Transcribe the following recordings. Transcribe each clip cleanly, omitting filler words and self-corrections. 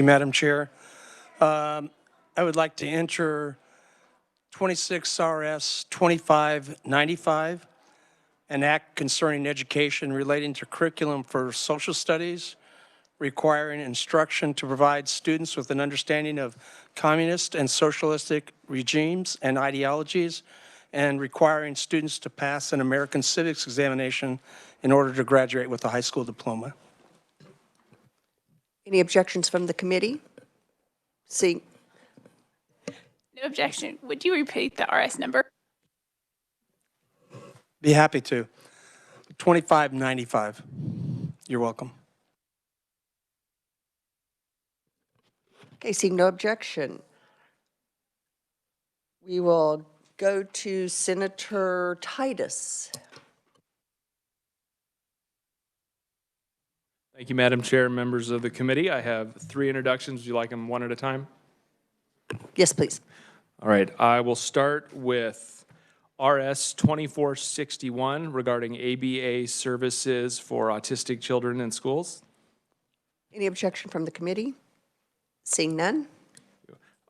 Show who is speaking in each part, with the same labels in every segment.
Speaker 1: Madam Chair. I would like to enter 26 RS 2595, an act concerning education relating to curriculum for social studies, requiring instruction to provide students with an understanding of communist and socialistic regimes and ideologies, and requiring students to pass an American civics examination in order to graduate with a high school diploma.
Speaker 2: Any objections from the committee? Seeing
Speaker 3: No objection. Would you repeat the RS number?
Speaker 1: Be happy to. 2595. You're welcome.
Speaker 2: Okay, seeing no objection, we will go to Senator Titus.
Speaker 4: Thank you, Madam Chair, members of the committee. I have 3 introductions. Would you like them one at a time?
Speaker 2: Yes, please.
Speaker 4: All right, I will start with RS 2461 regarding ABA services for autistic children in schools.
Speaker 2: Any objection from the committee? Seeing none.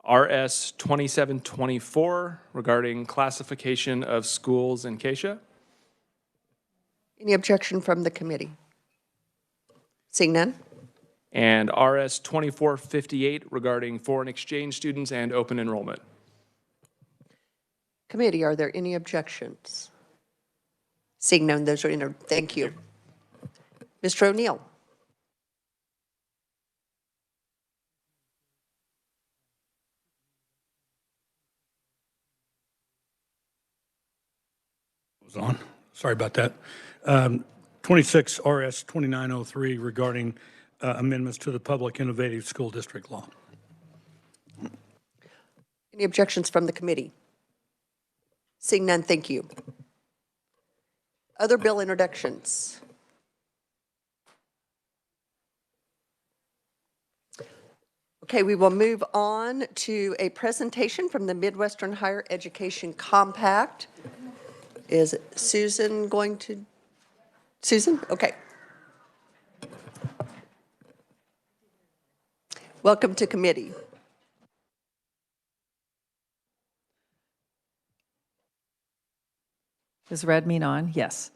Speaker 4: RS 2724 regarding classification of schools in Acacia.
Speaker 2: Any objection from the committee? Seeing none.
Speaker 4: And RS 2458 regarding foreign exchange students and open enrollment.
Speaker 2: Committee, are there any objections? Seeing none, those are entered. Thank you. Mr. O'Neill.
Speaker 5: Was on. Sorry about that. 26 RS 2903 regarding amendments to the Public Innovative School District Law.
Speaker 2: Any objections from the committee? Seeing none, thank you. Other bill introductions. Okay, we will move on to a presentation from the Midwestern Higher Education Compact. Is Susan going to? Susan? Okay. Welcome to committee.
Speaker 6: Is red mean on? Yes.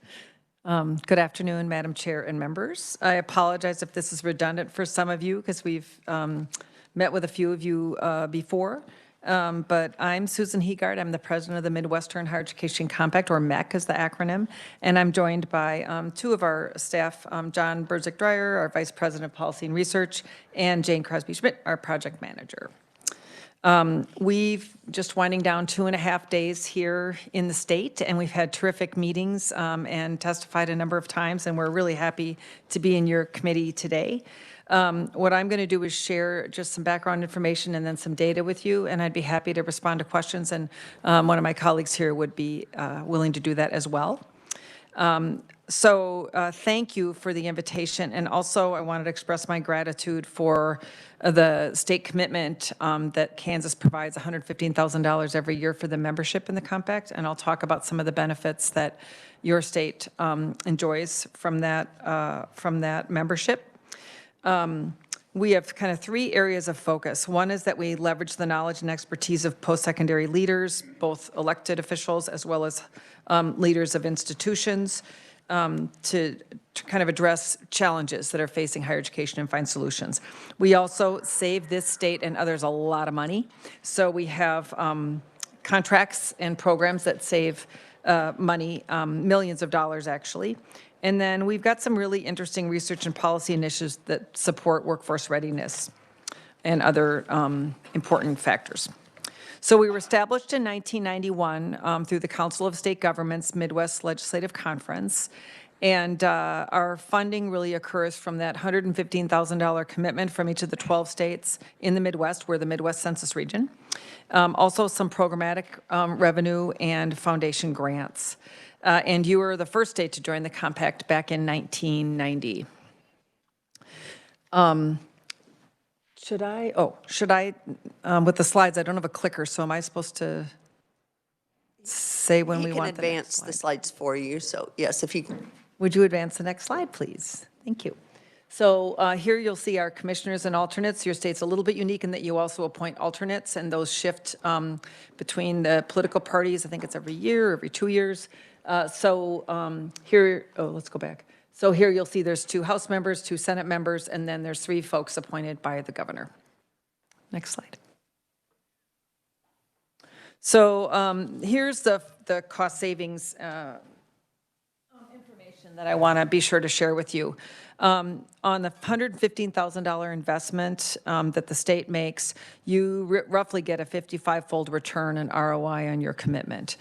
Speaker 6: Good afternoon, Madam Chair and members. I apologize if this is redundant for some of you because we've met with a few of you before. But I'm Susan Heegard. I'm the president of the Midwestern Higher Education Compact, or MEC is the acronym, and I'm joined by 2 of our staff, John Burzik-Dreyer, our vice president of policy and research, and Jane Crosby-Schmidt, our project manager. We've just winding down 2.5 days here in the state, and we've had terrific meetings and testified a number of times, and we're really happy to be in your committee today. What I'm going to do is share just some background information and then some data with you, and I'd be happy to respond to questions, and one of my colleagues here would be willing to do that as well. Thank you for the invitation, and also I wanted to express my gratitude for the state commitment that Kansas provides $115,000 every year for the membership in the compact, and I'll talk about some of the benefits that your state enjoys from that membership. We have kind of 3 areas of focus. One is that we leverage the knowledge and expertise of post-secondary leaders, both elected officials as well as leaders of institutions, to kind of address challenges that are facing higher education and find solutions. We also save this state and others a lot of money. So we have contracts and programs that save money, millions of dollars actually. And then we've got some really interesting research and policy initiatives that support workforce readiness and other important factors. So we were established in 1991 through the Council of State Governments Midwest Legislative Conference. And our funding really occurs from that $115,000 commitment from each of the 12 states in the Midwest. We're the Midwest Census Region. Also some programmatic revenue and foundation grants. And you were the first state to join the compact back in 1990. Should I, with the slides, I don't have a clicker, so am I supposed to say when we want the next slide?
Speaker 2: He can advance the slides for you, so yes, if you can.
Speaker 6: Would you advance the next slide, please? Thank you. So here you'll see our commissioners and alternates. Your state's a little bit unique in that you also appoint alternates, and those shift between the political parties. I think it's every year, every 2 years. Here, let's go back. So here you'll see there's 2 House members, 2 Senate members, and then there's 3 folks appointed by the governor. Next slide. So here's the cost savings information that I want to be sure to share with you. On the $115,000 investment that the state makes, you roughly get a 55-fold return in ROI on your commitment.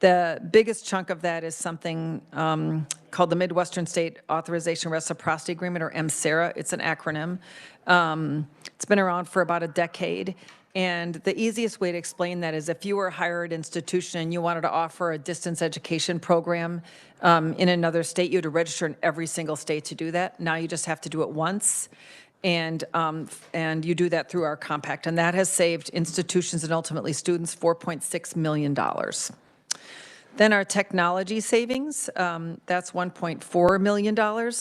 Speaker 6: The biggest chunk of that is something called the Midwestern State Authorization Reciprocity Agreement, or MSARA. It's an acronym. It's been around for about a decade. And the easiest way to explain that is if you were a higher ed institution and you wanted to offer a distance education program in another state, you had to register in every single state to do that. Now you just have to do it once. And you do that through our compact. And that has saved institutions and ultimately students $4.6 million. Then our technology savings, that's $1.4 million.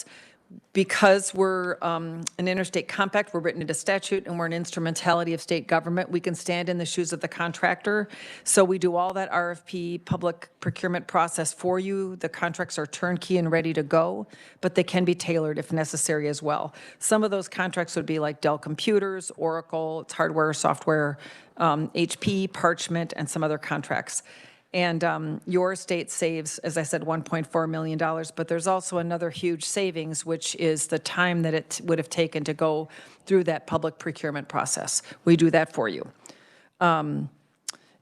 Speaker 6: Because we're an interstate compact, we're written into statute, and we're an instrumentality of state government, we can stand in the shoes of the contractor. So we do all that RFP public procurement process for you. The contracts are turnkey and ready to go, but they can be tailored if necessary as well. Some of those contracts would be like Dell Computers, Oracle, it's hardware, software, HP, Parchment, and some other contracts. And your state saves, as I said, $1.4 million, but there's also another huge savings, which is the time that it would have taken to go through that public procurement process. We do that for you. And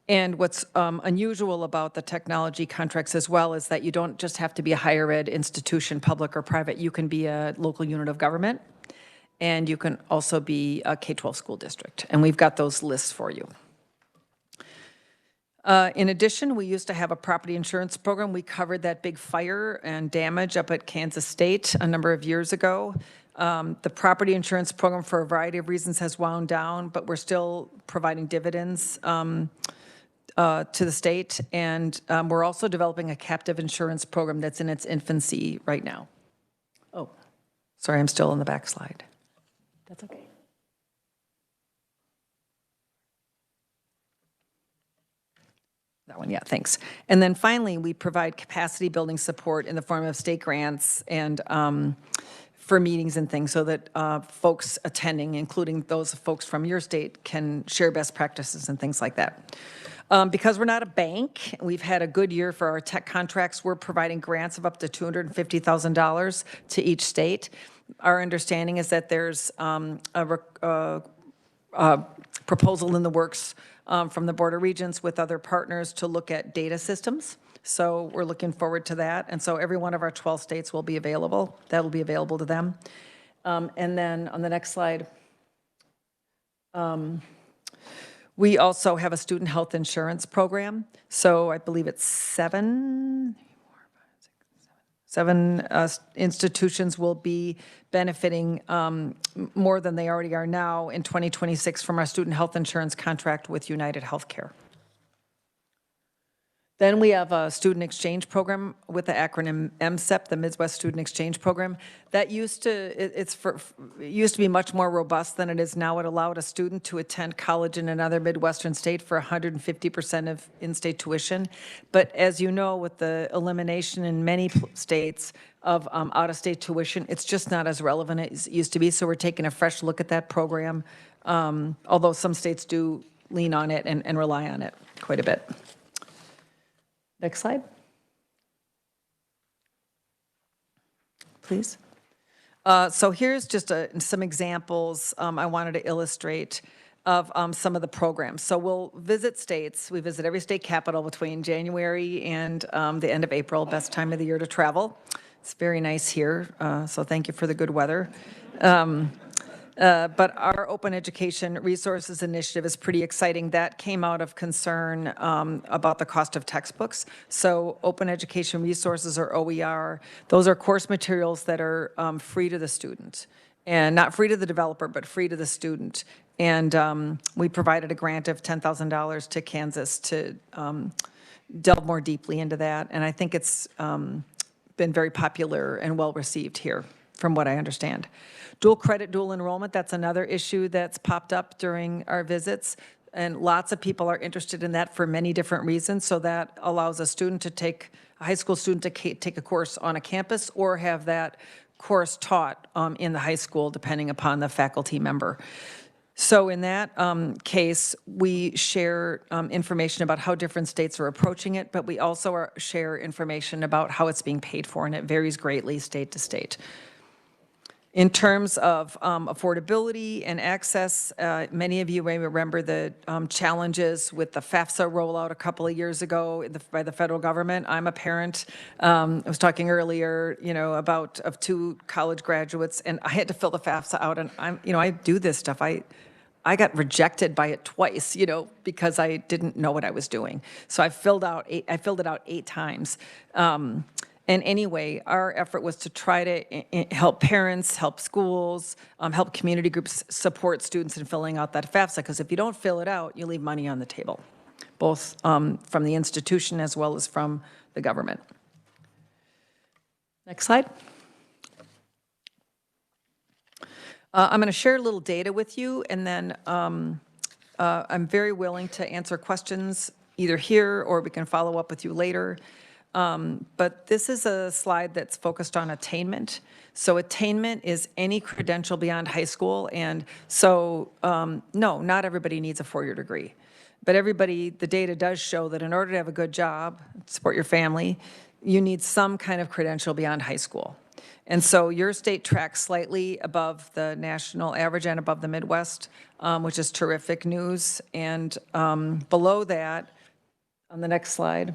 Speaker 6: what's unusual about the technology contracts as well is that you don't just have to be a higher ed institution, public or private. You can be a local unit of government, and you can also be a K-12 school district. And we've got those lists for you. In addition, we used to have a property insurance program. We covered that big fire and damage up at Kansas State a number of years ago. The property insurance program, for a variety of reasons, has wound down, but we're still providing dividends to the state. And we're also developing a captive insurance program that's in its infancy right now. Oh, sorry, I'm still on the back slide. That's okay. That one, yeah, thanks. And then finally, we provide capacity building support in the form of state grants and for meetings and things so that folks attending, including those folks from your state, can share best practices and things like that. Because we're not a bank, we've had a good year for our tech contracts. We're providing grants of up to $250,000 to each state. Our understanding is that there's a proposal in the works from the Board of Regents with other partners to look at data systems. So we're looking forward to that. And so every one of our 12 states will be available. That'll be available to them. And then on the next slide, we also have a student health insurance program. So I believe it's seven institutions will be benefiting more than they already are now in 2026 from our student health insurance contract with United Healthcare. Then we have a student exchange program with the acronym MSEP, the Midwest Student Exchange Program. That used to be much more robust than it is now. It allowed a student to attend college in another Midwestern state for 150% of in-state tuition. But as you know, with the elimination in many states of out-of-state tuition, it's just not as relevant as it used to be. So we're taking a fresh look at that program, although some states do lean on it and rely on it quite a bit. Next slide. Please. So here's just some examples I wanted to illustrate of some of the programs. So we'll visit states. We visit every state capital between January and the end of April, best time of the year to travel. It's very nice here, so thank you for the good weather. But our Open Education Resources Initiative is pretty exciting. That came out of concern about the cost of textbooks. So Open Education Resources, or OER, those are course materials that are free to the student. And not free to the developer, but free to the student. And we provided a grant of $10,000 to Kansas to delve more deeply into that. And I think it's been very popular and well received here from what I understand. Dual credit, dual enrollment, that's another issue that's popped up during our visits. And lots of people are interested in that for many different reasons. So that allows a high school student to take a course on a campus or have that course taught in the high school, depending upon the faculty member. So in that case, we share information about how different states are approaching it, but we also share information about how it's being paid for, and it varies greatly state to state. In terms of affordability and access, many of you may remember the challenges with the FAFSA rollout a couple of years ago by the federal government. I'm a parent. I was talking earlier, about of 2 college graduates, and I had to fill the FAFSA out, and I do this stuff. I got rejected by it twice, because I didn't know what I was doing. So I filled it out 8 times. And anyway, our effort was to try to help parents, help schools, help community groups support students in filling out that FAFSA, because if you don't fill it out, you leave money on the table, both from the institution as well as from the government. Next slide. I'm going to share a little data with you, and then I'm very willing to answer questions either here or we can follow up with you later. But this is a slide that's focused on attainment. So attainment is any credential beyond high school. And so, no, not everybody needs a 4-year degree. But the data does show that in order to have a good job, support your family, you need some kind of credential beyond high school. And so your state tracks slightly above the national average and above the Midwest, which is terrific news. And below that, on the next slide,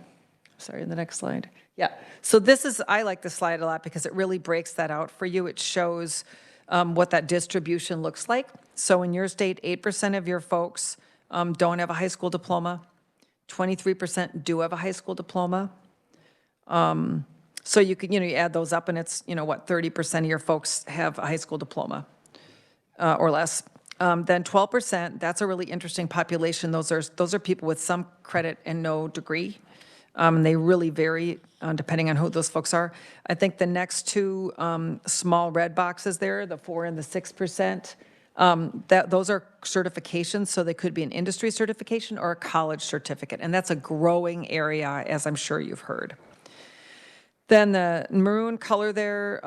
Speaker 6: yeah. So I like this slide a lot because it really breaks that out for you. It shows what that distribution looks like. So in your state, 8% of your folks don't have a high school diploma. 23% do have a high school diploma. So you can, you add those up and it's, 30% of your folks have a high school diploma or less. Then 12%, that's a really interesting population. Those are people with some credit and no degree. They really vary depending on who those folks are. I think the next 2 small red boxes there, the 4 and the 6%, those are certifications, so they could be an industry certification or a college certificate, and that's a growing area, as I'm sure you've heard. Then the maroon color there,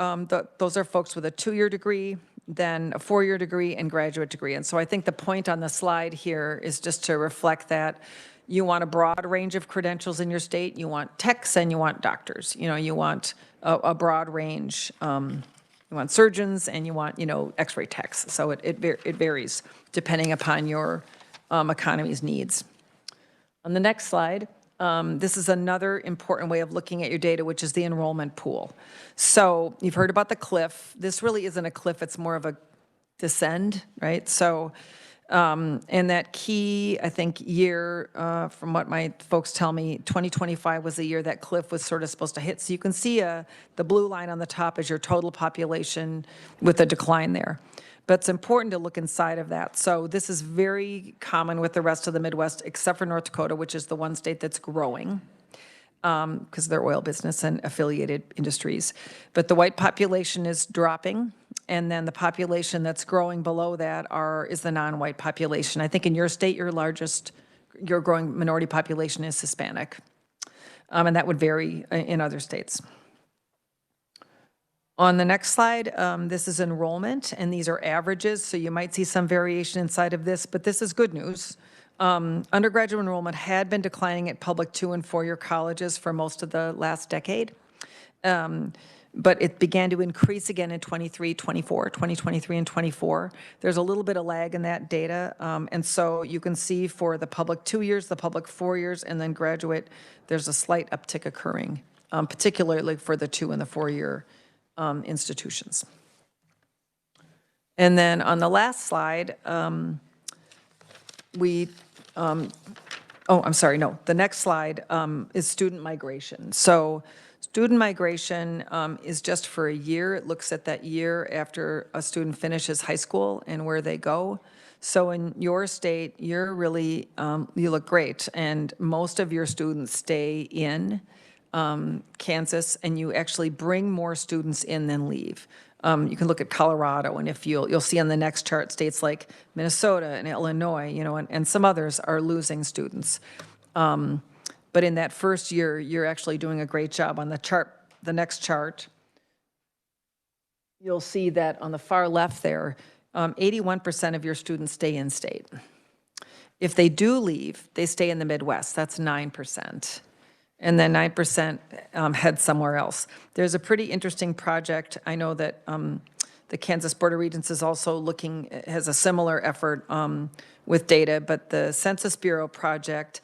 Speaker 6: those are folks with a 2-year degree, then a 4-year degree and graduate degree. And so I think the point on the slide here is just to reflect that you want a broad range of credentials in your state. You want techs and you want doctors. You want a broad range. You want surgeons and you want, x-ray techs. So it varies depending upon your economy's needs. On the next slide, this is another important way of looking at your data, which is the enrollment pool. So you've heard about the cliff. This really isn't a cliff, it's more of a descend, right? So, and that key, I think, year, from what my folks tell me, 2025 was the year that cliff was sort of supposed to hit. So you can see the blue line on the top is your total population with a decline there. But it's important to look inside of that. So this is very common with the rest of the Midwest, except for North Dakota, which is the one state that's growing because of their oil business and affiliated industries. But the white population is dropping, and then the population that's growing below that is the non-white population. I think in your state, your growing minority population is Hispanic, and that would vary in other states. On the next slide, this is enrollment, and these are averages, so you might see some variation inside of this, but this is good news. Undergraduate enrollment had been declining at public 2- and 4-year colleges for most of the last decade, but it began to increase again in 2023 and 24. There's a little bit of lag in that data, and so you can see for the public 2 years, the public 4 years, and then graduate, there's a slight uptick occurring, particularly for the 2- and the 4-year institutions. And then on the last slide, the next slide is student migration. So student migration is just for a year. It looks at that year after a student finishes high school and where they go. So in your state, you're really, you look great, and most of your students stay in Kansas, and you actually bring more students in than leave. You can look at Colorado, and if you'll see on the next chart, states like Minnesota and Illinois, and some others are losing students. But in that first year, you're actually doing a great job. On the chart, the next chart, you'll see that on the far left there, 81% of your students stay in state. If they do leave, they stay in the Midwest. That's 9%. And then 9% head somewhere else. There's a pretty interesting project. I know that the Kansas Board of Regents is also has a similar effort with data, but the Census Bureau project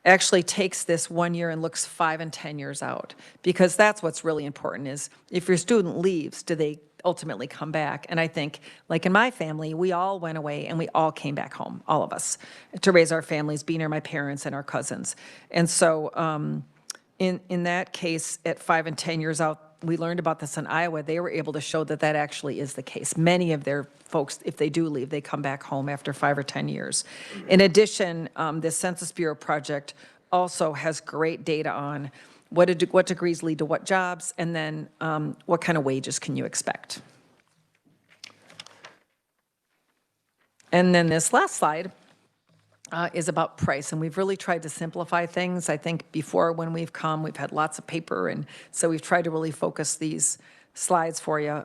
Speaker 6: actually takes this 1 year and looks 5 and 10 years out. Because that's what's really important is if your student leaves, do they ultimately come back? And I think, like in my family, we all went away and we all came back home, all of us, to raise our families, be near my parents and our cousins. And so in that case, at 5 and 10 years out, we learned about this in Iowa. They were able to show that that actually is the case. Many of their folks, if they do leave, they come back home after 5 or 10 years. In addition, the Census Bureau project also has great data on what degrees lead to what jobs, and then what kind of wages can you expect. And then this last slide is about price, and we've really tried to simplify things. I think before when we've come, we've had lots of paper, and so we've tried to really focus these slides for you.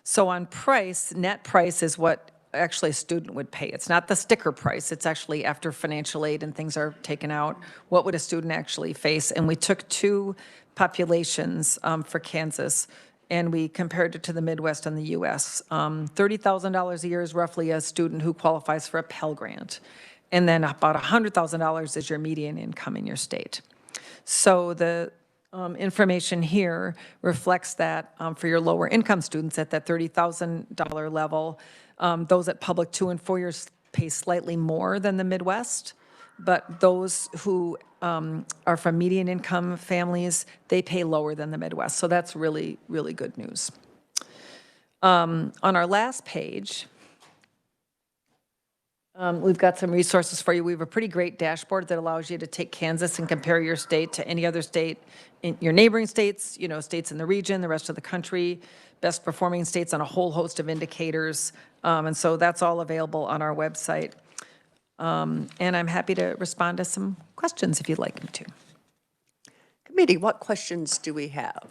Speaker 6: So on price, net price is what actually a student would pay. It's not the sticker price. It's actually after financial aid and things are taken out, what would a student actually face? And we took two populations for Kansas, and we compared it to the Midwest and the U.S. $30,000 a year is roughly a student who qualifies for a Pell Grant. And then about $100,000 is your median income in your state. So the information here reflects that for your lower income students at that $30,000 level, those at public 2 and 4 years pay slightly more than the Midwest, but those who are from median income families, they pay lower than the Midwest. So that's really, really good news. On our last page, we've got some resources for you. We have a pretty great dashboard that allows you to take Kansas and compare your state to any other state in your neighboring states, states in the region, the rest of the country, best performing states on a whole host of indicators. And so that's all available on our website. And I'm happy to respond to some questions if you'd like me to.
Speaker 2: Committee, what questions do we have?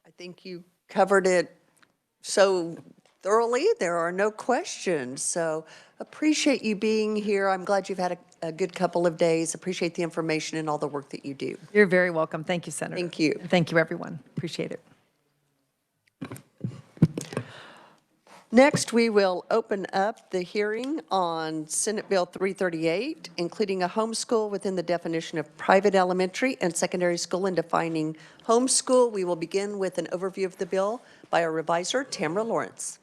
Speaker 2: I think you covered it so thoroughly. There are no questions. So appreciate you being here. I'm glad you've had a good couple of days. Appreciate the information and all the work that you do.
Speaker 6: You're very welcome. Thank you, Senator.
Speaker 2: Thank you.
Speaker 6: Thank you, everyone. Appreciate it.
Speaker 2: Next, we will open up the hearing on Senate Bill 338, including a homeschool within the definition of private elementary and secondary school and defining homeschool. We will begin with an overview of the bill by our reviser, Tamara Lawrence.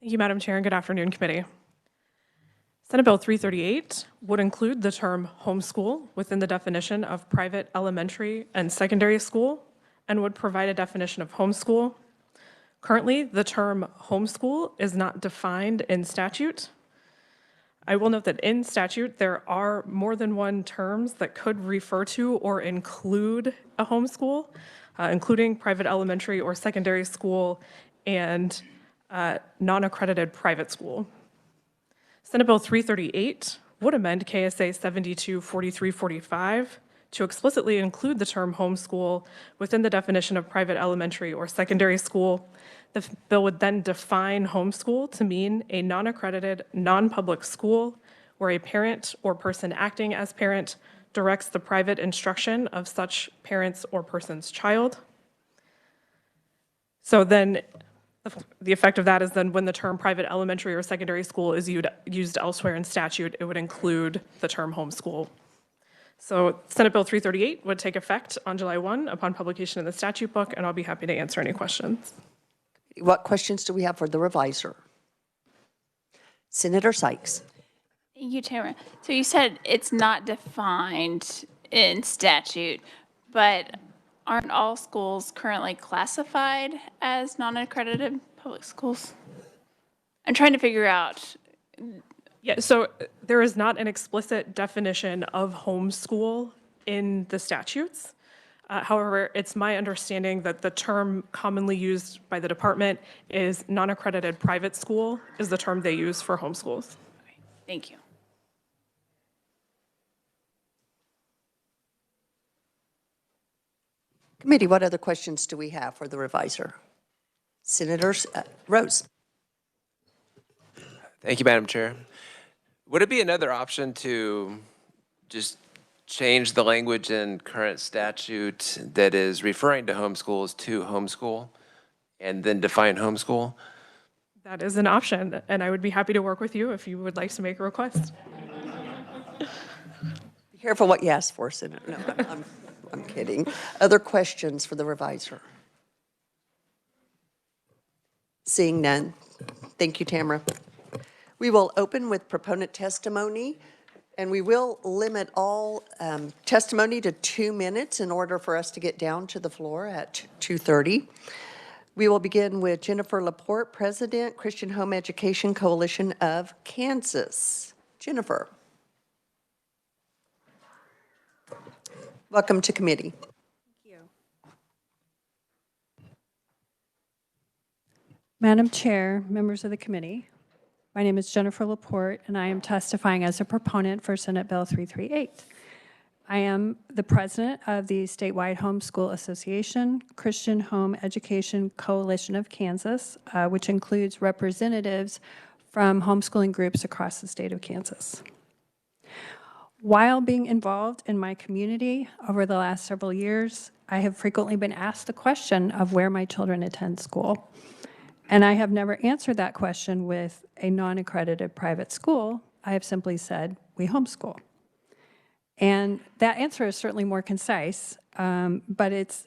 Speaker 7: Thank you, Madam Chair, and good afternoon, committee. Senate Bill 338 would include the term homeschool within the definition of private elementary and secondary school and would provide a definition of homeschool. Currently, the term homeschool is not defined in statute. I will note that in statute, there are more than one terms that could refer to or include a homeschool, including private elementary or secondary school and non-accredited private school. Senate Bill 338 would amend KSA 724345 to explicitly include the term homeschool within the definition of private elementary or secondary school. The bill would then define homeschool to mean a non-accredited, non-public school where a parent or person acting as parent directs the private instruction of such parent's or person's child. So then the effect of that is then when the term private elementary or secondary school is used elsewhere in statute, it would include the term homeschool. So Senate Bill 338 would take effect on July 1 upon publication in the statute book, and I'll be happy to answer any questions.
Speaker 2: What questions do we have for the reviser? Senator Sykes.
Speaker 3: Thank you, Tamara. So you said it's not defined in statute, but aren't all schools currently classified as non-accredited public schools? I'm trying to figure out,
Speaker 7: Yeah, so there is not an explicit definition of homeschool in the statutes. However, it's my understanding that the term commonly used by the department is non-accredited private school is the term they use for homeschools.
Speaker 3: Thank you.
Speaker 2: Committee, what other questions do we have for the reviser? Senator Rose.
Speaker 8: Thank you, Madam Chair. Would it be another option to just change the language in current statute that is referring to homeschools to homeschool and then define homeschool?
Speaker 7: That is an option, and I would be happy to work with you if you would like to make a request.
Speaker 2: Be careful what you ask for, Senator. No, I'm kidding. Other questions for the reviser? Seeing none. Thank you, Tamara. We will open with proponent testimony, and we will limit all testimony to 2 minutes in order for us to get down to the floor at 2:30. We will begin with Jennifer Laporte, President, Christian Home Education Coalition of Kansas. Jennifer. Welcome to committee.
Speaker 9: Madam Chair, members of the committee, my name is Jennifer Laporte, and I am testifying as a proponent for Senate Bill 338. I am the president of the statewide Homeschool Association, Christian Home Education Coalition of Kansas, which includes representatives from homeschooling groups across the state of Kansas. While being involved in my community over the last several years, I have frequently been asked the question of where my children attend school. And I have never answered that question with a non-accredited private school. I have simply said, we homeschool. And that answer is certainly more concise, but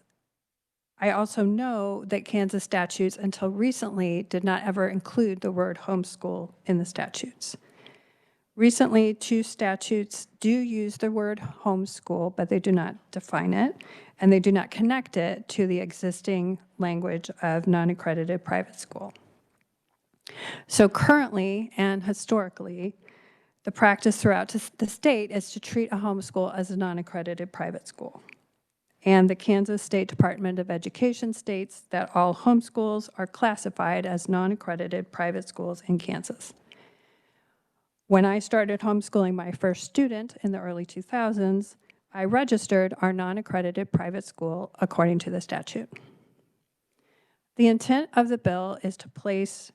Speaker 9: I also know that Kansas statutes until recently did not ever include the word homeschool in the statutes. Recently, 2 statutes do use the word homeschool, but they do not define it, and they do not connect it to the existing language of non-accredited private school. So currently and historically, the practice throughout the state is to treat a homeschool as a non-accredited private school. And the Kansas State Department of Education states that all homeschools are classified as non-accredited private schools in Kansas. When I started homeschooling my first student in the early 2000s, I registered our non-accredited private school according to the statute. The intent of the bill is to place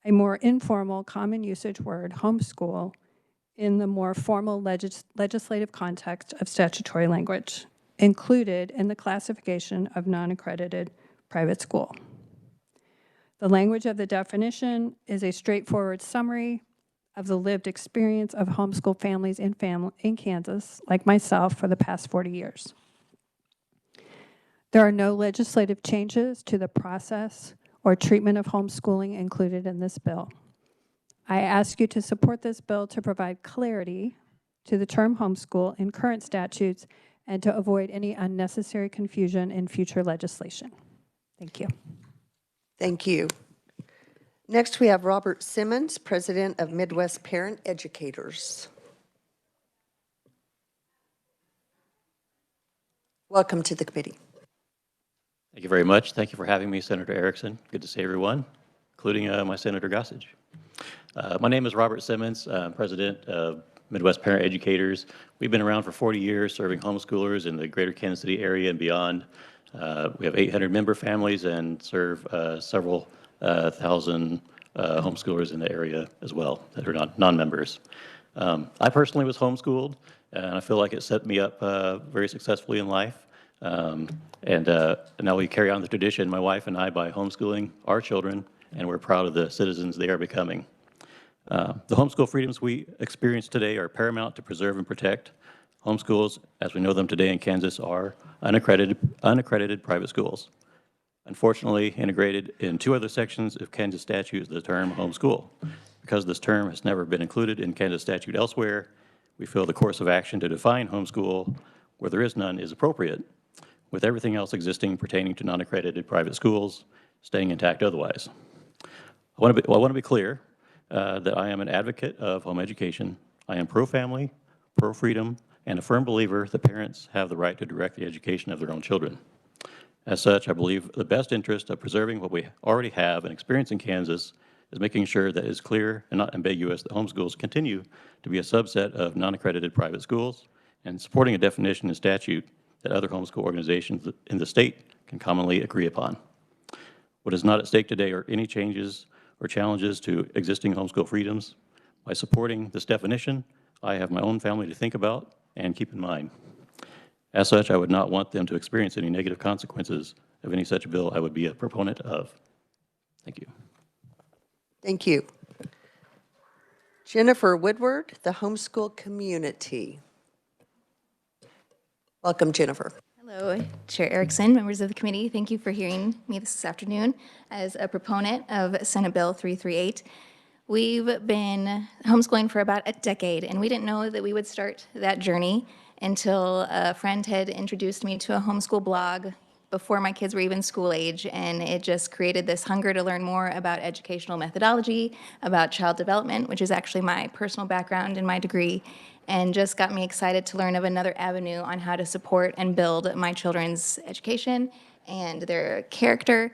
Speaker 9: a more informal common usage word, homeschool, in the more formal legislative context of statutory language, included in the classification of non-accredited private school. The language of the definition is a straightforward summary of the lived experience of homeschool families in Kansas, like myself, for the past 40 years. There are no legislative changes to the process or treatment of homeschooling included in this bill. I ask you to support this bill to provide clarity to the term homeschool in current statutes and to avoid any unnecessary confusion in future legislation. Thank you.
Speaker 2: Thank you. Next, we have Robert Simmons, President of Midwest Parent Educators. Welcome to the committee.
Speaker 10: Thank you very much. Thank you for having me, Senator Erickson. Good to see everyone, including my Senator Gossage. My name is Robert Simmons. I'm President of Midwest Parent Educators. We've been around for 40 years serving homeschoolers in the greater Kansas City area and beyond. We have 800 member families and serve several thousand homeschoolers in the area as well that are non-members. I personally was homeschooled, and I feel like it set me up very successfully in life. And now we carry on the tradition, my wife and I, by homeschooling our children, and we're proud of the citizens they are becoming. The homeschool freedoms we experience today are paramount to preserve and protect. Homeschools, as we know them today in Kansas, are unaccredited private schools. Unfortunately, integrated in 2 other sections of Kansas statute is the term homeschool. Because this term has never been included in Kansas statute elsewhere, we feel the course of action to define homeschool where there is none is appropriate, with everything else existing pertaining to non-accredited private schools staying intact otherwise. I want to be clear. that I am an advocate of home education. I am pro-family, pro-freedom, and a firm believer that parents have the right to direct the education of their own children. As such, I believe the best interest of preserving what we already have and experience in Kansas is making sure that it is clear and not ambiguous that homeschools continue to be a subset of non-accredited private schools, and supporting a definition in statute that other homeschool organizations in the state can commonly agree upon. What is not at stake today are any changes or challenges to existing homeschool freedoms. By supporting this definition, I have my own family to think about and keep in mind. As such, I would not want them to experience any negative consequences of any such bill I would be a proponent of. Thank you.
Speaker 2: Thank you. Jennifer Woodward, the homeschool community. Welcome, Jennifer.
Speaker 11: Hello, Chair Erickson, members of the committee. Thank you for hearing me this afternoon as a proponent of Senate Bill 338. We've been homeschooling for about a decade, and we didn't know that we would start that journey until a friend had introduced me to a homeschool blog before my kids were even school age, and it just created this hunger to learn more about educational methodology, about child development, which is actually my personal background in my degree, and just got me excited to learn of another avenue on how to support and build my children's education and their character.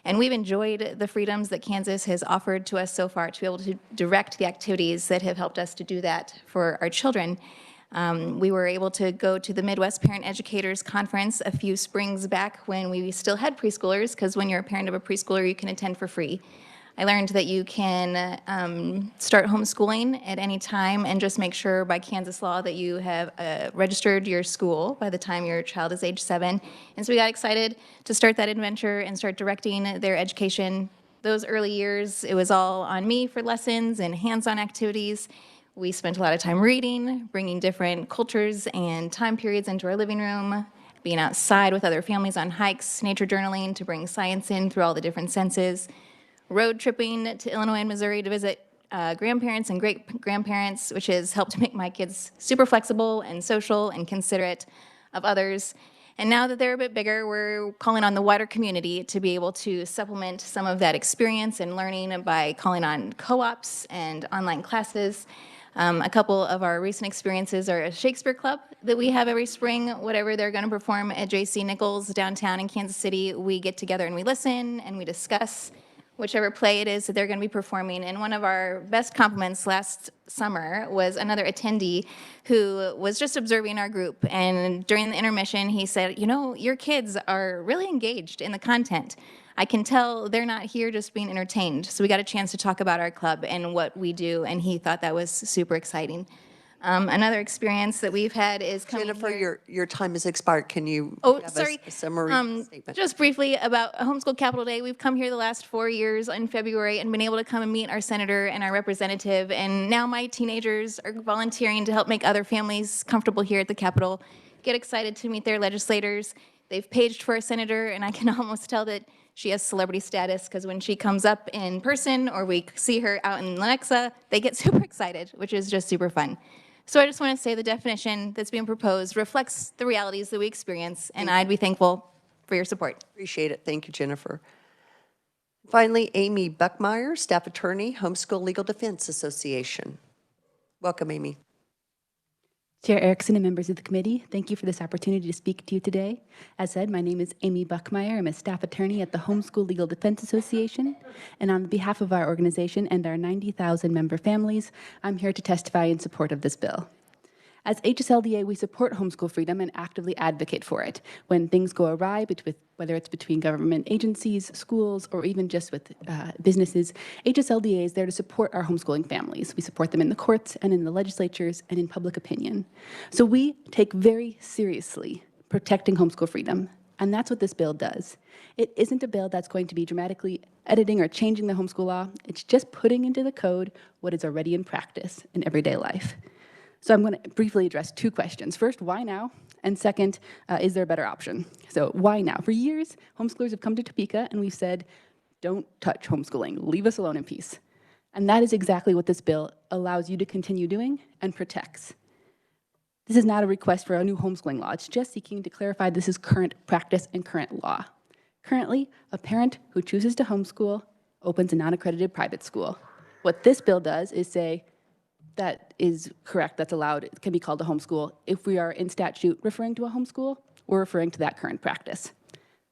Speaker 11: And we've enjoyed the freedoms that Kansas has offered to us so far to be able to direct the activities that have helped us to do that for our children. We were able to go to the Midwest Parent Educators Conference a few springs back when we still had preschoolers, because when you're a parent of a preschooler, you can attend for free. I learned that you can start homeschooling at any time and just make sure by Kansas law that you have registered your school by the time your child is age 7. And so we got excited to start that adventure and start directing their education. Those early years, it was all on me for lessons and hands-on activities. We spent a lot of time reading, bringing different cultures and time periods into our living room, being outside with other families on hikes, nature journaling to bring science in through all the different senses, road tripping to Illinois and Missouri to visit grandparents and great-grandparents, which has helped make my kids super flexible and social and considerate of others. And now that they're a bit bigger, we're calling on the wider community to be able to supplement some of that experience and learning by calling on co-ops and online classes. A couple of our recent experiences are a Shakespeare Club that we have every spring. Whatever they're going to perform at J.C. Nichols downtown in Kansas City, we get together and we listen and we discuss whichever play it is that they're going to be performing. And one of our best compliments last summer was another attendee who was just observing our group. And during the intermission, he said, you know, your kids are really engaged in the content. I can tell they're not here just being entertained. So we got a chance to talk about our club and what we do, and he thought that was super exciting. Another experience that we've had is coming
Speaker 2: Jennifer,
Speaker 11: here.
Speaker 2: your time has expired. Can you
Speaker 11: Oh,
Speaker 2: have
Speaker 11: sorry.
Speaker 2: a summary statement?
Speaker 11: Just briefly about Homeschool Capital Day. We've come here the last 4 years in February and been able to come and meet our senator and our representative. And now my teenagers are volunteering to help make other families comfortable here at the Capitol. Get excited to meet their legislators. They've paged for our senator, and I can almost tell that she has celebrity status because when she comes up in person or we see her out in Lenexa, they get super excited, which is just super fun. So I just want to say the definition that's being proposed reflects the realities that we experience, and I'd be thankful for your support.
Speaker 2: Appreciate it. Thank you, Jennifer. Finally, Amy Buckmeyer, Staff Attorney, Homeschool Legal Defense Association. Welcome, Amy.
Speaker 12: Chair Erickson and members of the committee, thank you for this opportunity to speak to you today. As said, my name is Amy Buckmeyer. I'm a staff attorney at the Homeschool Legal Defense Association. And on behalf of our organization and our 90,000 member families, I'm here to testify in support of this bill. As HSLDA, we support homeschool freedom and actively advocate for it. When things go awry, whether it's between government agencies, schools, or even just with businesses, HSLDA is there to support our homeschooling families. We support them in the courts and in the legislatures and in public opinion. So we take very seriously protecting homeschool freedom, and that's what this bill does. It isn't a bill that's going to be dramatically editing or changing the homeschool law. It's just putting into the code what is already in practice in everyday life. So I'm going to briefly address two questions. First, why now? And second, is there a better option? So why now? For years, homeschoolers have come to Topeka and we've said, don't touch homeschooling, leave us alone in peace. And that is exactly what this bill allows you to continue doing and protects. This is not a request for a new homeschooling law. It's just seeking to clarify this is current practice and current law. Currently, a parent who chooses to homeschool opens a non-accredited private school. What this bill does is say that is correct, that's allowed, it can be called a homeschool. If we are in statute referring to a homeschool, we're referring to that current practice.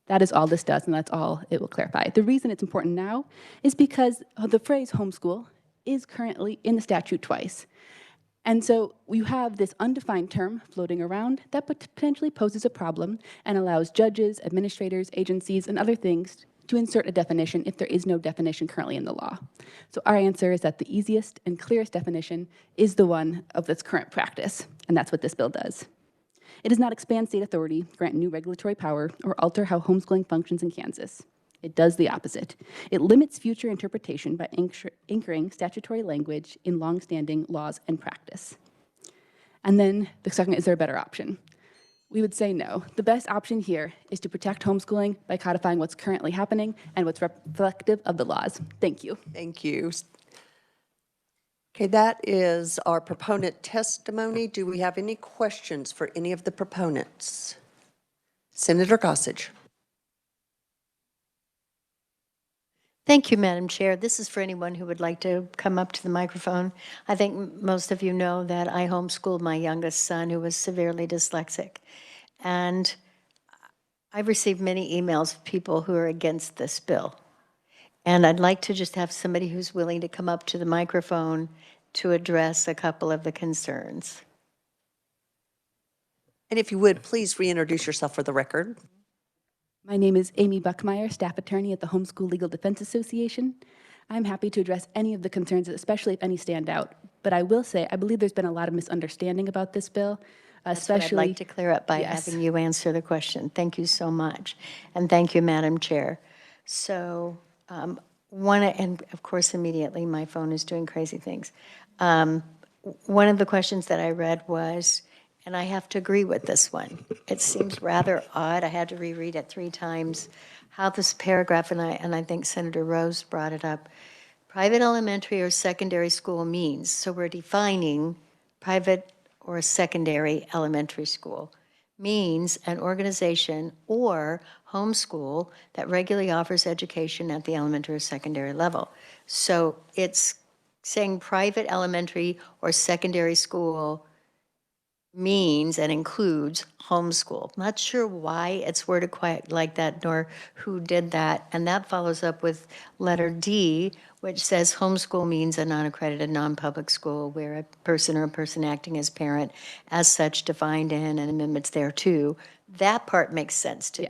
Speaker 12: That is all this does, and that's all it will clarify. The reason it's important now is because the phrase homeschool is currently in the statute twice. And so you have this undefined term floating around that potentially poses a problem and allows judges, administrators, agencies, and other things to insert a definition if there is no definition currently in the law. So our answer is that the easiest and clearest definition is the one of this current practice, and that's what this bill does. It does not expand state authority, grant new regulatory power, or alter how homeschooling functions in Kansas. It does the opposite. It limits future interpretation by anchoring statutory language in longstanding laws and practice. And then the second, is there a better option? We would say no. The best option here is to protect homeschooling by codifying what's currently happening and what's reflective of the laws. Thank you.
Speaker 2: Thank you. Okay, that is our proponent testimony. Do we have any questions for any of the proponents? Senator Gossage.
Speaker 13: Thank you, Madam Chair. This is for anyone who would like to come up to the microphone. I think most of you know that I homeschooled my youngest son, who was severely dyslexic. And I've received many emails of people who are against this bill. And I'd like to just have somebody who's willing to come up to the microphone to address a couple of the concerns.
Speaker 2: And if you would, please reintroduce yourself for the record.
Speaker 12: My name is Amy Buckmeyer, staff attorney at the Homeschool Legal Defense Association. I'm happy to address any of the concerns, especially if any stand out. But I will say, I believe there's been a lot of misunderstanding about this bill, especially—
Speaker 13: That's what I'd like to clear up by having you answer the question. Thank you so much. And thank you, Madam Chair. So and of course, immediately my phone is doing crazy things. One of the questions that I read was, and I have to agree with this one. It seems rather odd. I had to reread it 3 times. How this paragraph, and I think Senator Rose brought it up, private elementary or secondary school means. So we're defining private or secondary elementary school means an organization or homeschool that regularly offers education at the elementary or secondary level. So it's saying private elementary or secondary school means and includes homeschool. Not sure why it's worded quite like that, nor who did that. And that follows up with letter D, which says homeschool means a non-accredited, non-public school where a person or a person acting as parent, as such defined in and amendments thereto. That part makes sense to me.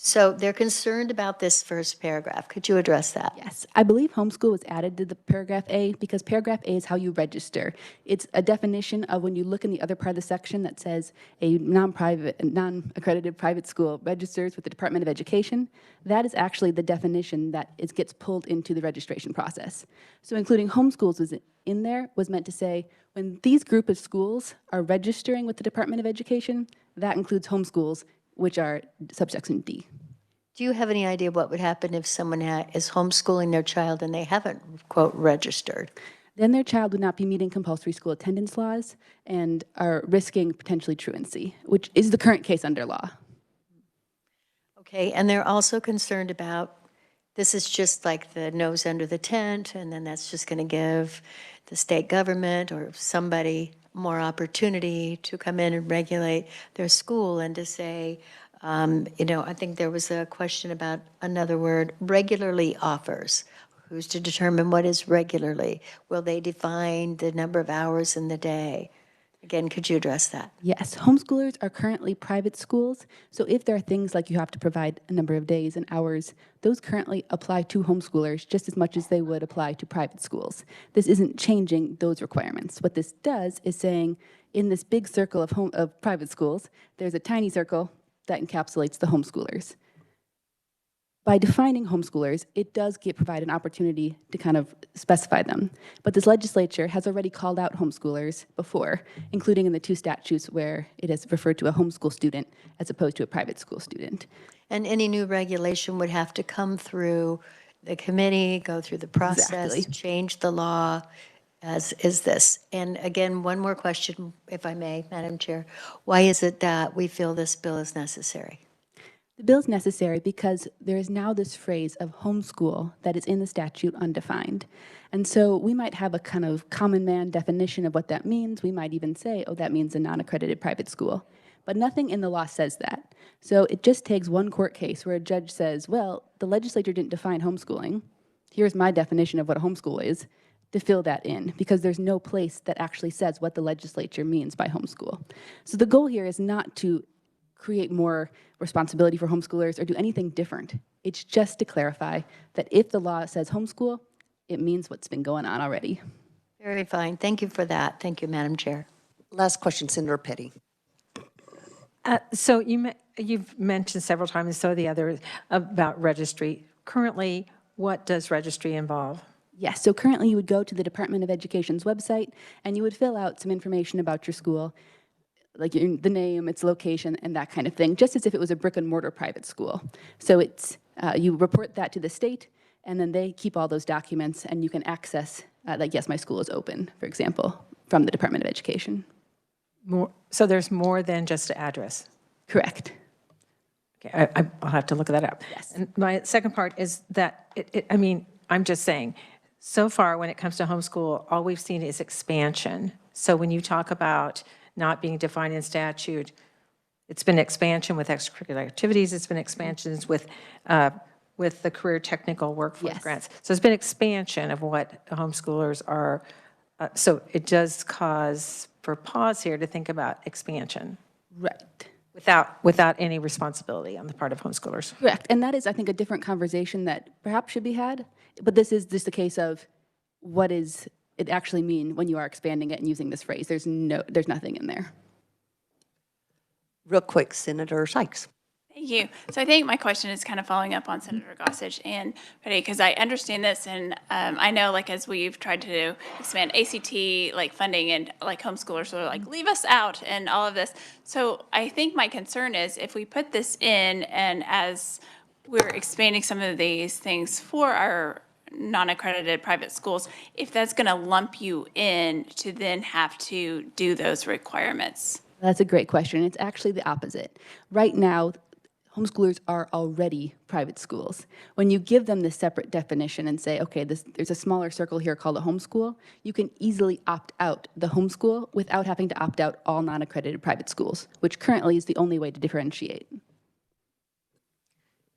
Speaker 13: So they're concerned about this first paragraph. Could you address that?
Speaker 12: Yes, I believe homeschool was added to the paragraph A because paragraph A is how you register. It's a definition of when you look in the other part of the section that says a non-accredited private school registers with the Department of Education. That is actually the definition that gets pulled into the registration process. So including homeschools was in there was meant to say when these group of schools are registering with the Department of Education, that includes homeschools, which are subsection D.
Speaker 13: Do you have any idea what would happen if someone is homeschooling their child and they haven't, quote, registered?
Speaker 12: Then their child would not be meeting compulsory school attendance laws and are risking potentially truancy, which is the current case under law.
Speaker 13: Okay, and they're also concerned about, this is just like the nose under the tent, and then that's just going to give the state government or somebody more opportunity to come in and regulate their school and to say, I think there was a question about another word, regularly offers. Who's to determine what is regularly? Will they define the number of hours in the day? Again, could you address that?
Speaker 12: Yes, homeschoolers are currently private schools, so if there are things like you have to provide a number of days and hours, those currently apply to homeschoolers just as much as they would apply to private schools. This isn't changing those requirements. What this does is saying in this big circle of private schools, there's a tiny circle that encapsulates the homeschoolers. By defining homeschoolers, it does provide an opportunity to kind of specify them. But this legislature has already called out homeschoolers before, including in the 2 statutes where it has referred to a homeschool student as opposed to a private school student.
Speaker 13: And any new regulation would have to come through the committee, go through the process, change the law, as is this. And again, one more question, if I may, Madam Chair. Why is it that we feel this bill is necessary?
Speaker 12: The bill is necessary because there is now this phrase of homeschool that is in the statute undefined. And so we might have a kind of common man definition of what that means. We might even say, oh, that means a non-accredited private school. But nothing in the law says that. So it just takes one court case where a judge says, well, the legislature didn't define homeschooling. Here's my definition of what a homeschool is, to fill that in, because there's no place that actually says what the legislature means by homeschool. So the goal here is not to create more responsibility for homeschoolers or do anything different. It's just to clarify that if the law says homeschool, it means what's been going on already.
Speaker 13: Very fine. Thank you for that. Thank you, Madam Chair.
Speaker 2: Last question, Senator Petty.
Speaker 14: So you've mentioned several times, and so the others, about registry. Currently, what does registry involve?
Speaker 12: Yes, so currently you would go to the Department of Education's website and you would fill out some information about your school, like the name, its location, and that kind of thing, just as if it was a brick and mortar private school. So it's, you report that to the state, and then they keep all those documents, and you can access, like, yes, my school is open, for example, from the Department of Education.
Speaker 14: So there's more than just an address?
Speaker 12: Correct.
Speaker 14: Okay, I'll have to look that up.
Speaker 12: Yes.
Speaker 14: And my second part is that, I mean, I'm just saying, so far when it comes to homeschool, all we've seen is expansion. So when you talk about not being defined in statute, it's been expansion with extracurricular activities, it's been expansions with the career technical workforce grants. So it's been expansion of what homeschoolers are, so it does cause for pause here to think about expansion.
Speaker 12: Right.
Speaker 14: Without any responsibility on the part of homeschoolers.
Speaker 12: Correct, and that is, I think, a different conversation that perhaps should be had, but this is just a case of what does it actually mean when you are expanding it and using this phrase. There's nothing in there.
Speaker 2: Real quick, Senator Sykes.
Speaker 3: Thank you. So I think my question is kind of following up on Senator Gossage and Petty, because I understand this, and I know, like, as we've tried to expand ACT, like, funding, and, like, homeschoolers are like, leave us out and all of this. So I think my concern is if we put this in, and as we're expanding some of these things for our non-accredited private schools, if that's going to lump you in to then have to do those requirements.
Speaker 12: That's a great question. It's actually the opposite. Right now, homeschoolers are already private schools. When you give them this separate definition and say, okay, there's a smaller circle here called a homeschool, you can easily opt out the homeschool without having to opt out all non-accredited private schools, which currently is the only way to differentiate.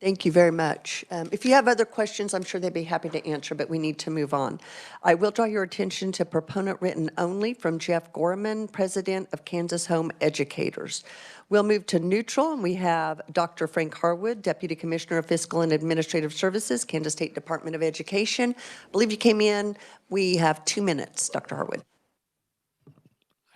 Speaker 2: Thank you very much. If you have other questions, I'm sure they'd be happy to answer, but we need to move on. I will draw your attention to proponent written only from Jeff Gorman, President of Kansas Home Educators. We'll move to neutral, and we have Dr. Frank Harwood, Deputy Commissioner of Fiscal and Administrative Services, Kansas State Department of Education. I believe you came in. We have 2 minutes, Dr. Harwood.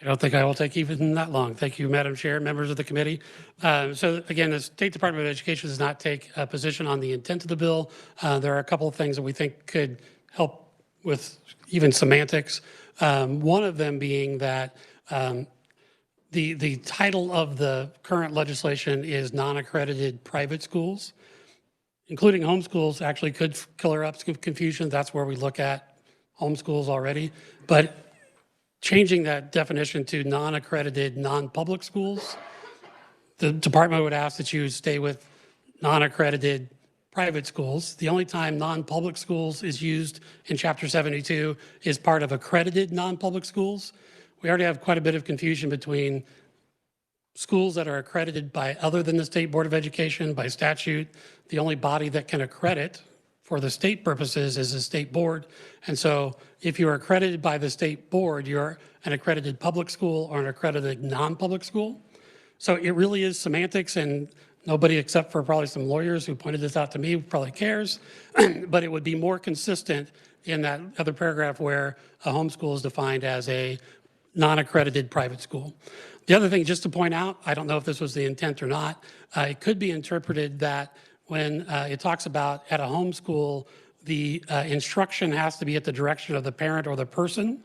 Speaker 15: I don't think I will take even that long. Thank you, Madam Chair, members of the committee. So again, the State Department of Education does not take a position on the intent of the bill. There are a couple of things that we think could help with even semantics. One of them being that the title of the current legislation is non-accredited private schools. Including homeschools actually could clear up some confusion. That's where we look at homeschools already. But changing that definition to non-accredited, non-public schools, the department would ask that you stay with non-accredited private schools. The only time non-public schools is used in Chapter 72 is part of accredited non-public schools. We already have quite a bit of confusion between schools that are accredited by other than the State Board of Education by statute. The only body that can accredit for the state purposes is the state board. And so if you're accredited by the state board, you're an accredited public school or an accredited non-public school. So it really is semantics, and nobody except for probably some lawyers who pointed this out to me probably cares, but it would be more consistent in that other paragraph where a homeschool is defined as a non-accredited private school. The other thing, just to point out, I don't know if this was the intent or not, it could be interpreted that when it talks about at a homeschool, the instruction has to be at the direction of the parent or the person.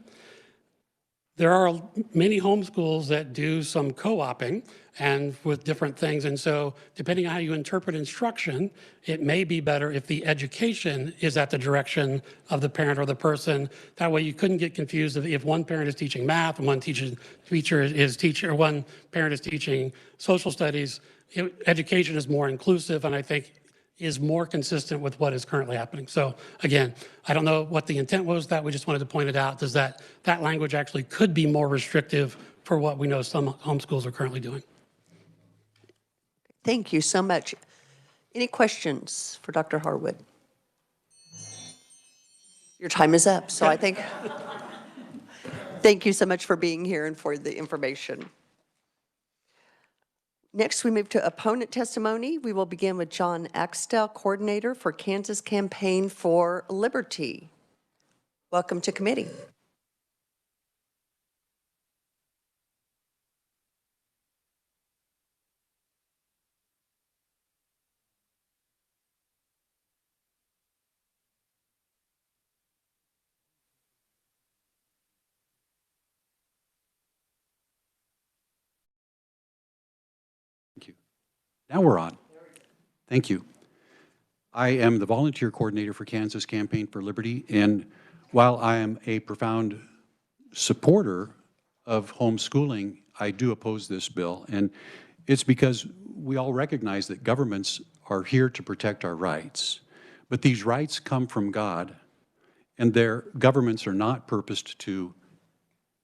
Speaker 15: There are many homeschools that do some co-oping and with different things. And so depending on how you interpret instruction, it may be better if the education is at the direction of the parent or the person. That way you couldn't get confused if one parent is teaching math and one parent is teaching social studies. education is more inclusive, and I think is more consistent with what is currently happening. So again, I don't know what the intent was that, we just wanted to point it out, does that language actually could be more restrictive for what we know some homeschools are currently doing.
Speaker 2: Thank you so much. Any questions for Dr. Harwood? Your time is up, so I think, thank you so much for being here and for the information. Next, we move to opponent testimony. We will begin with John Axtell, coordinator for Kansas Campaign for Liberty. Welcome to committee.
Speaker 16: Thank you. Now we're on. Thank you. I am the volunteer coordinator for Kansas Campaign for Liberty, and while I am a profound supporter of homeschooling, I do oppose this bill, and it's because we all recognize that governments are here to protect our rights, but these rights come from God, and their governments are not purposed to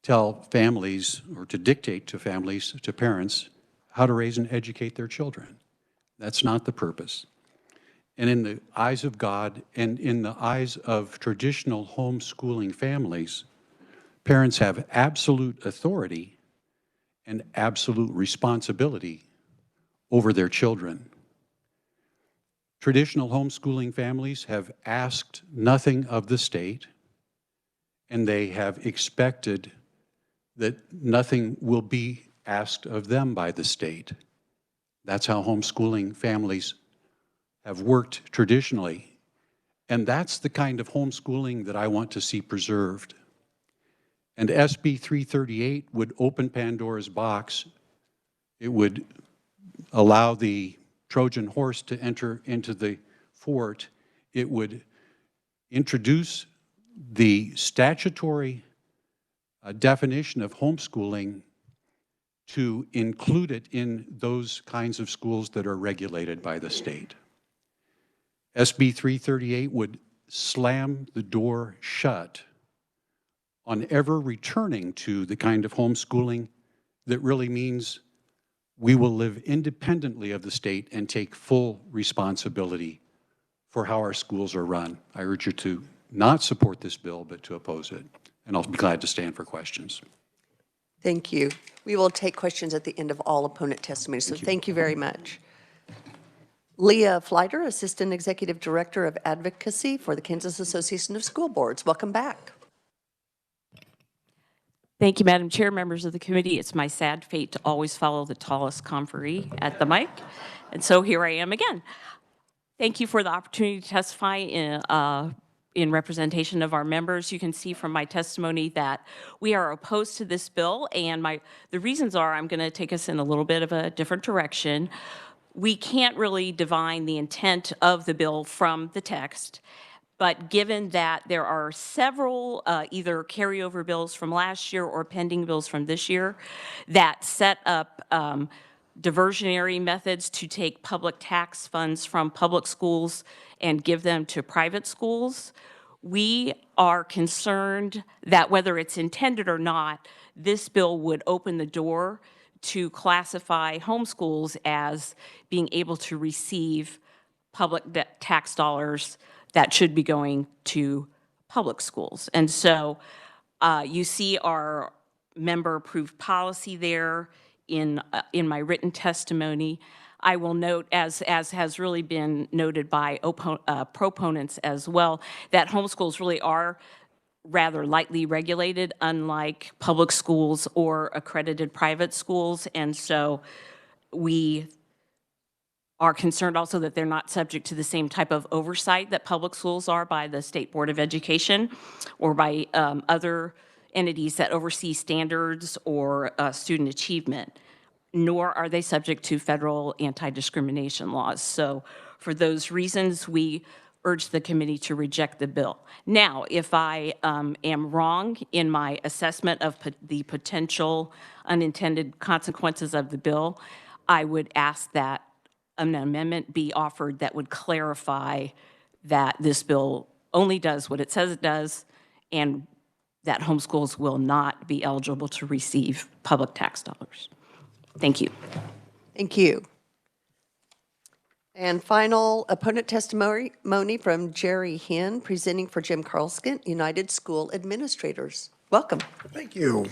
Speaker 16: tell families or to dictate to families, to parents, how to raise and educate their children. That's not the purpose. And in the eyes of God and in the eyes of traditional homeschooling families, parents have absolute authority and absolute responsibility over their children. Traditional homeschooling families have asked nothing of the state, and they have expected that nothing will be asked of them by the state. That's how homeschooling families have worked traditionally. And that's the kind of homeschooling that I want to see preserved. And SB 338 would open Pandora's box. It would allow the Trojan horse to enter into the fort. It would introduce the statutory definition of homeschooling to include it in those kinds of schools that are regulated by the state. SB 338 would slam the door shut on ever returning to the kind of homeschooling that really means we will live independently of the state and take full responsibility for how our schools are run. I urge you to not support this bill, but to oppose it. And I'll be glad to stand for questions.
Speaker 2: Thank you. We will take questions at the end of all opponent testimony, so thank you very much. Leah Fleiter, Assistant Executive Director of Advocacy for the Kansas Association of School Boards. Welcome back.
Speaker 17: Thank you, Madam Chair, members of the committee. It's my sad fate to always follow the tallest conferee at the mic, and so here I am again. Thank you for the opportunity to testify in representation of our members. You can see from my testimony that we are opposed to this bill, and the reasons are I'm going to take us in a little bit of a different direction. We can't really divine the intent of the bill from the text, but given that there are several either carryover bills from last year or pending bills from this year that set up diversionary methods to take public tax funds from public schools and give them to private schools, we are concerned that whether it's intended or not, this bill would open the door to classify homeschools as being able to receive public tax dollars that should be going to public schools. And so you see our member-approved policy there in my written testimony. I will note, as has really been noted by proponents as well, that homeschools really are rather lightly regulated, unlike public schools or accredited private schools. And so we are concerned also that they're not subject to the same type of oversight that public schools are by the State Board of Education or by other entities that oversee standards or student achievement, nor are they subject to federal anti-discrimination laws. So for those reasons, we urge the committee to reject the bill. Now, if I am wrong in my assessment of the potential unintended consequences of the bill, I would ask that an amendment be offered that would clarify that this bill only does what it says it does, and that homeschools will not be eligible to receive public tax dollars. Thank you.
Speaker 2: Thank you. And final opponent testimony from Jerry Hinn, presenting for Jim Carlskin, United School Administrators. Welcome.
Speaker 18: Thank you.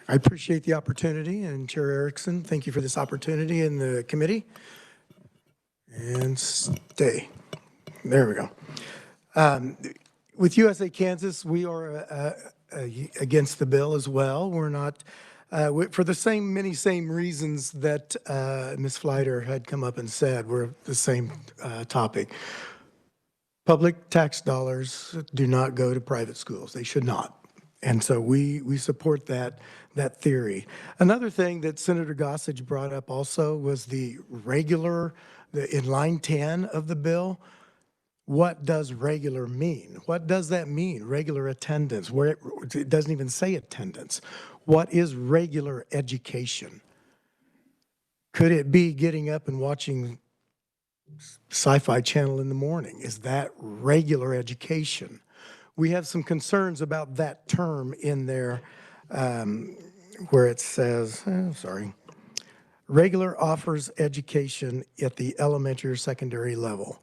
Speaker 18: I appreciate the opportunity, and Chair Erickson, thank you for this opportunity in the committee. And stay. There we go. With USA Kansas, we are against the bill as well. We're not, for the same reasons that Ms. Fleiter had come up and said. We're the same topic. Public tax dollars do not go to private schools. They should not. And so we support that theory. Another thing that Senator Gossage brought up also was the regular, in line 10 of the bill. What does regular mean? What does that mean? Regular attendance, where it doesn't even say attendance. What is regular education? Could it be getting up and watching Sci-Fi Channel in the morning? Is that regular education? We have some concerns about that term in there where it says, regular offers education at the elementary or secondary level.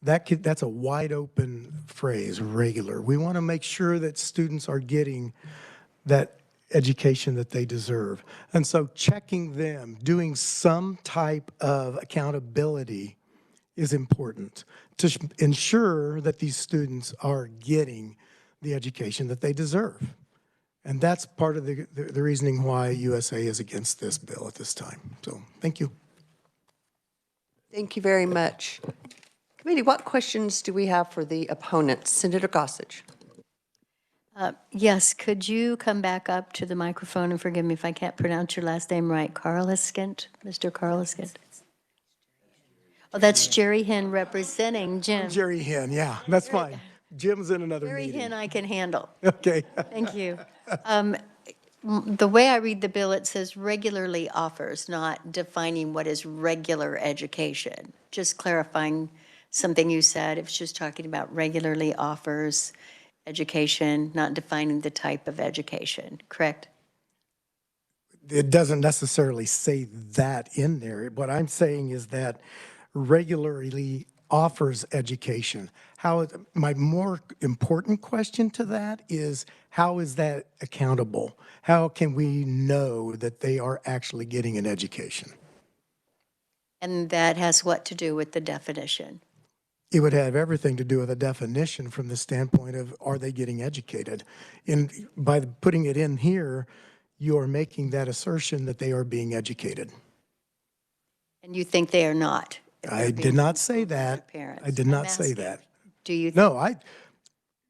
Speaker 18: That's a wide open phrase, regular. We want to make sure that students are getting that education that they deserve. And so checking them, doing some type of accountability is important to ensure that these students are getting the education that they deserve. And that's part of the reasoning why USA is against this bill at this time. So thank you.
Speaker 2: Thank you very much. Committee, what questions do we have for the opponents? Senator Gossage.
Speaker 13: Yes, could you come back up to the microphone and forgive me if I can't pronounce your last name right? Carliskent, Mr. Carliskent. Oh, that's Jerry Hinn representing Jim.
Speaker 18: Jerry Hinn, yeah, that's fine. Jim's in another
Speaker 13: Jerry
Speaker 18: meeting.
Speaker 13: Hinn I can handle.
Speaker 18: Okay.
Speaker 13: Thank you. The way I read the bill, it says regularly offers, not defining what is regular education. Just clarifying something you said. It's just talking about regularly offers education, not defining the type of education, correct?
Speaker 18: It doesn't necessarily say that in there. What I'm saying is that regularly offers education. My more important question to that is, how is that accountable? How can we know that they are actually getting an education?
Speaker 13: And that has what to do with the definition?
Speaker 18: It would have everything to do with a definition from the standpoint of, are they getting educated? And by putting it in here, you are making that assertion that they are being educated.
Speaker 13: And you think they are not?
Speaker 18: I did not say that. I did not say that.
Speaker 13: Do you?
Speaker 18: No,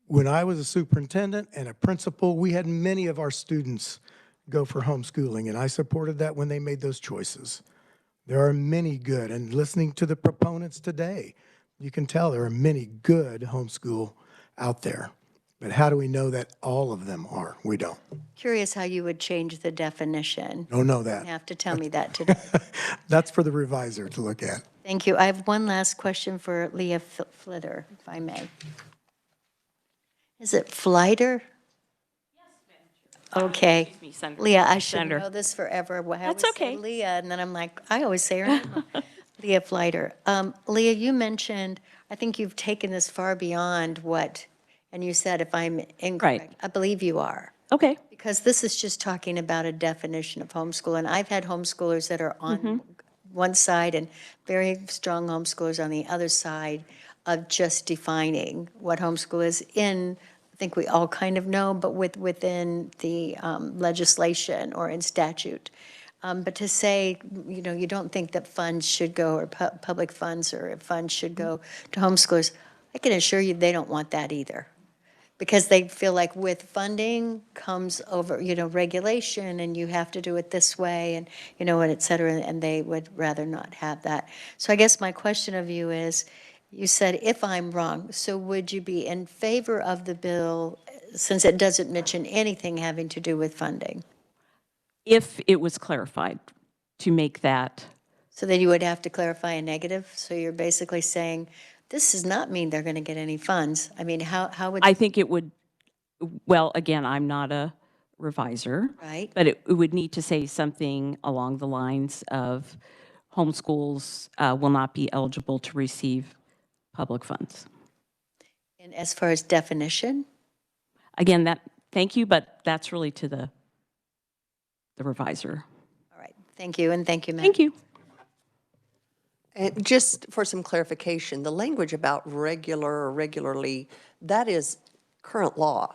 Speaker 18: when I was a superintendent and a principal, we had many of our students go for homeschooling, and I supported that when they made those choices. There are many good, and listening to the proponents today, you can tell there are many good homeschool out there. But how do we know that all of them are? We don't.
Speaker 13: Curious how you would change the definition.
Speaker 18: Don't know that.
Speaker 13: You have to tell me that today.
Speaker 18: That's for the reviser to look at.
Speaker 13: Thank you. I have one last question for Leah Flitter, if I may. Is it Flighter? Okay.
Speaker 17: Excuse me, Senator.
Speaker 13: Leah, I should
Speaker 17: Senator.
Speaker 13: know this forever. I
Speaker 17: That's
Speaker 13: always say
Speaker 17: okay.
Speaker 13: Leah, and then I'm like, I always say her name. Leah Flighter. Leah, you mentioned, I think you've taken this far beyond what, and you said if I'm incorrect.
Speaker 17: Right.
Speaker 13: I believe you are.
Speaker 17: Okay.
Speaker 13: Because this is just talking about a definition of homeschool, and I've had homeschoolers that are on one side and very strong homeschoolers on the other side of just defining what homeschool is in, I think we all kind of know, but within the legislation or in statute. But to say, you don't think that funds should go, or public funds or funds should go to homeschoolers, I can assure you they don't want that either. Because they feel like with funding comes over, regulation, and you have to do it this way, and, and et cetera, and they would rather not have that. So I guess my question of you is, you said, if I'm wrong, so would you be in favor of the bill, since it doesn't mention anything having to do with funding?
Speaker 17: If it was clarified to make that
Speaker 13: So then you would have to clarify a negative? So you're basically saying, this does not mean they're going to get any funds. I mean, how would?
Speaker 17: I think it would, well, again, I'm not a reviser.
Speaker 13: Right.
Speaker 17: But it would need to say something along the lines of homeschools will not be eligible to receive public funds.
Speaker 13: And as far as definition?
Speaker 17: Again, thank you, but that's really to the reviser.
Speaker 13: All right, thank you, and thank you, Matt.
Speaker 17: Thank you.
Speaker 2: And just for some clarification, the language about regular or regularly, that is current law.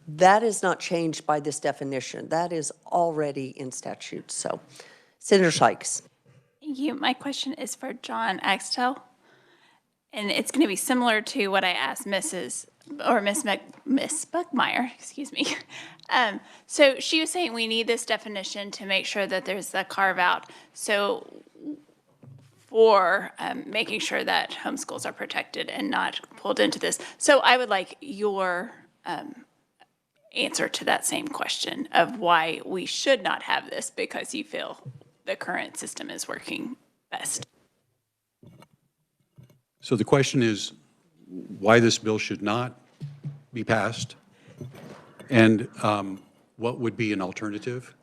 Speaker 2: That is not changed by this definition. That is already in statute. So, Senator Sykes.
Speaker 3: Thank you. My question is for John Axtell, and it's going to be similar to what I asked Miss Buckmeyer, excuse me. So she was saying we need this definition to make sure that there's the carve out. So for making sure that homeschools are protected and not pulled into this. So I would like your answer to that same question of why we should not have this because you feel the current system is working best.
Speaker 16: So the question is why this bill should not be passed and what would be an alternative?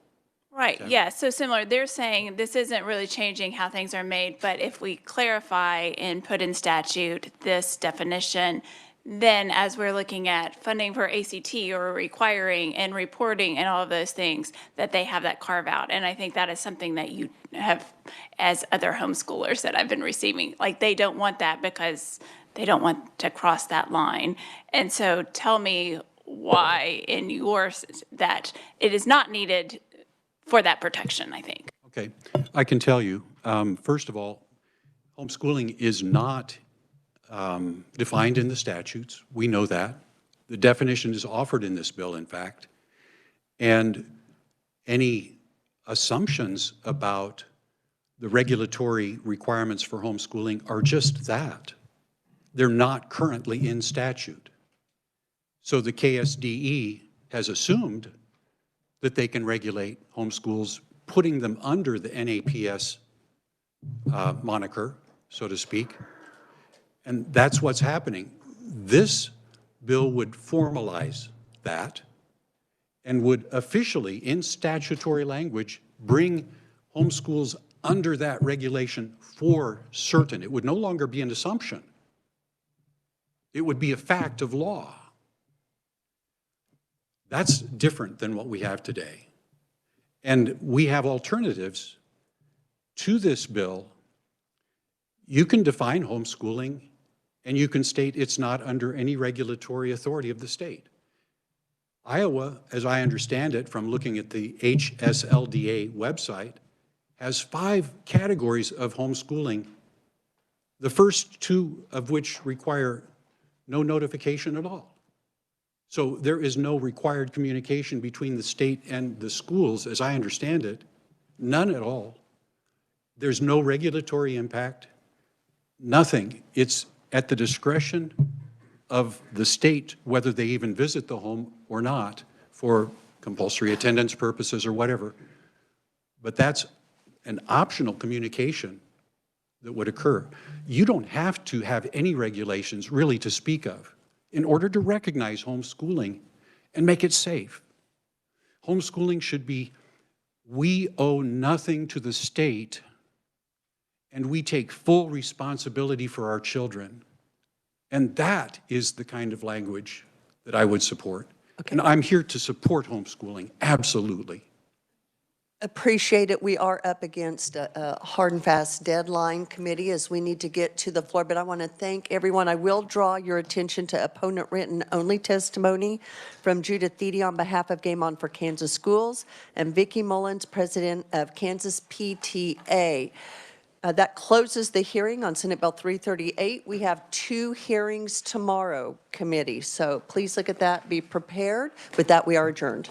Speaker 3: Right, yeah, so similar. They're saying this isn't really changing how things are made, but if we clarify and put in statute this definition, then as we're looking at funding for ACT or requiring and reporting and all of those things, that they have that carve out. And I think that is something that you have as other homeschoolers that I've been receiving. Like they don't want that because they don't want to cross that line. And so tell me why in yours that it is not needed for that protection, I think.
Speaker 16: Okay, I can tell you, first of all, homeschooling is not defined in the statutes. We know that. The definition is offered in this bill, in fact. And any assumptions about the regulatory requirements for homeschooling are just that. They're not currently in statute. So the KSDE has assumed that they can regulate homeschools, putting them under the NAPS moniker, so to speak. And that's what's happening. This bill would formalize that and would officially, in statutory language, bring homeschools under that regulation for certain. It would no longer be an assumption. It would be a fact of law. That's different than what we have today. And we have alternatives to this bill. You can define homeschooling and you can state it's not under any regulatory authority of the state. Iowa, as I understand it from looking at the HSLDA website, has 5 categories of homeschooling, the first 2 of which require no notification at all. So there is no required communication between the state and the schools, as I understand it, none at all. There's no regulatory impact, nothing. It's at the discretion of the state whether they even visit the home or not for compulsory attendance purposes or whatever. But that's an optional communication that would occur. You don't have to have any regulations really to speak of in order to recognize homeschooling and make it safe. Homeschooling should be, we owe nothing to the state and we take full responsibility for our children. And that is the kind of language that I would support. Okay. And I'm here to support homeschooling, absolutely.
Speaker 2: Appreciate it. We are up against a hard and fast deadline, committee, as we need to get to the floor. But I want to thank everyone. I will draw your attention to opponent written only testimony from Judith Thede on behalf of Game On for Kansas Schools and Vicki Mullins, president of Kansas PTA. That closes the hearing on Senate Bill 338. We have 2 hearings tomorrow, committee. So please look at that. Be prepared. With that, we are adjourned.